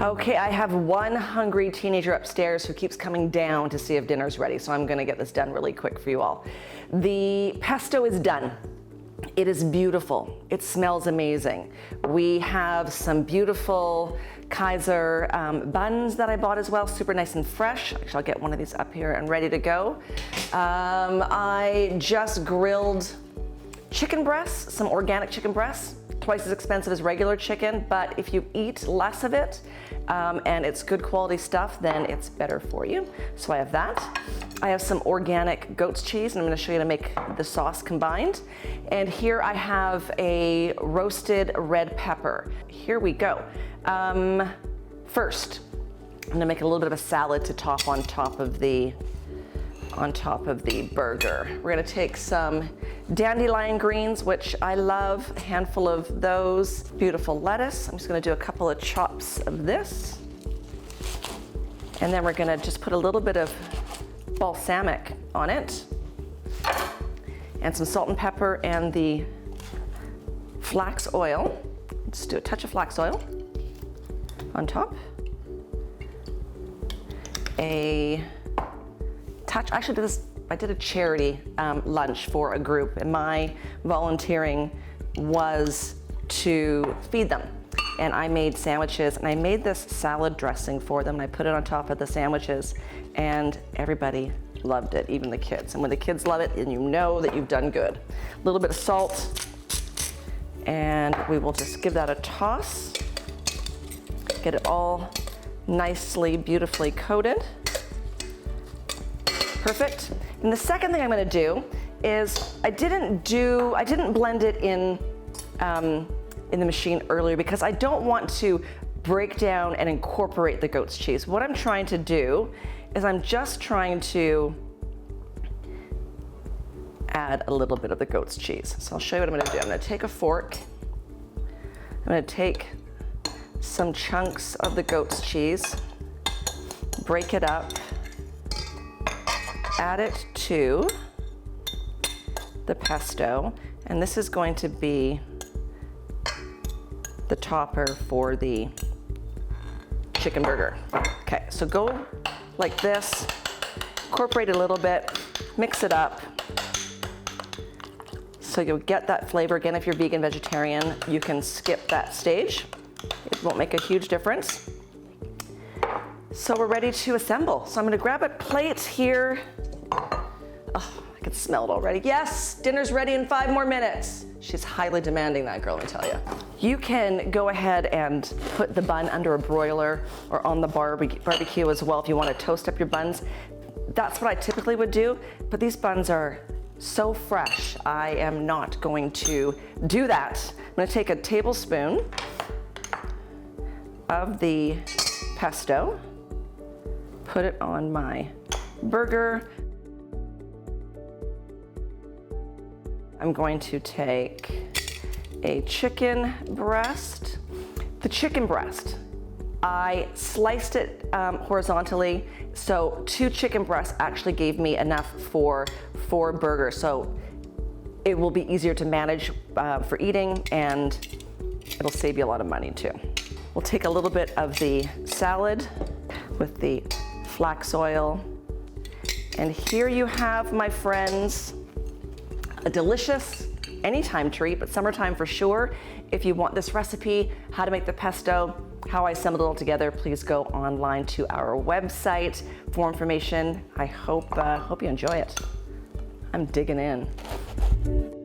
Okay, I have one hungry teenager upstairs who keeps coming down to see if dinner's ready, so I'm gonna get this done really quick for you all. The pesto is done. It is beautiful. It smells amazing. We have some beautiful Kaiser buns that I bought as well, super nice and fresh. Actually, I'll get one of these up here and ready to go. I just grilled chicken breasts, some organic chicken breasts. Twice as expensive as regular chicken, but if you eat less of it and it's good quality stuff, then it's better for you. So I have that. I have some organic goat's cheese, and I'm gonna show you how to make the sauce combined. And here I have a roasted red pepper. Here we go. First, I'm gonna make a little bit of a salad to top on top of the burger. We're gonna take some dandelion greens, which I love, a handful of those. Beautiful lettuce. I'm just gonna do a couple of chops of this. And then we're gonna just put a little bit of balsamic on it. And some salt and pepper and the flax oil. Let's do a touch of flax oil on top. A touch, actually I did a charity lunch for a group, and my volunteering was to feed them. And I made sandwiches, and I made this salad dressing for them, and I put it on top of the sandwiches, and everybody loved it, even the kids. And when the kids love it, then you know that you've done good. A little bit of salt, and we will just give that a toss. Get it all nicely, beautifully coated. Perfect. And the second thing I'm gonna do is I didn't blend it in the machine earlier because I don't want to break down and incorporate the goat's cheese. What I'm trying to do is I'm just trying to add a little bit of the goat's cheese. So I'll show you what I'm gonna do. I'm gonna take a fork. I'm gonna take some chunks of the goat's cheese, break it up, add it to the pesto, and this is going to be the topper for the chicken burger. Okay, so go like this, incorporate it a little bit, mix it up, so you'll get that flavor. Again, if you're vegan, vegetarian, you can skip that stage. It won't make a huge difference. So we're ready to assemble. So I'm gonna grab a plate here. Oh, I can smell it already. Yes, dinner's ready in 5 more minutes. She's highly demanding, that girl, let me tell you. You can go ahead and put the bun under a broiler or on the barbecue as well if you want to toast up your buns. That's what I typically would do, but these buns are so fresh, I am not going to do that. I'm gonna take a tablespoon of the pesto, put it on my burger. I'm going to take a chicken breast. The chicken breast, I sliced it horizontally, so 2 chicken breasts actually gave me enough for 4 burgers, so it will be easier to manage for eating, and it'll save you a lot of money too. We'll take a little bit of the salad with the flax oil, and here you have, my friends, a delicious anytime treat, but summertime for sure. If you want this recipe, how to make the pesto, how I assembled it all together, please go online to our website for information. I hope you enjoy it. I'm digging in.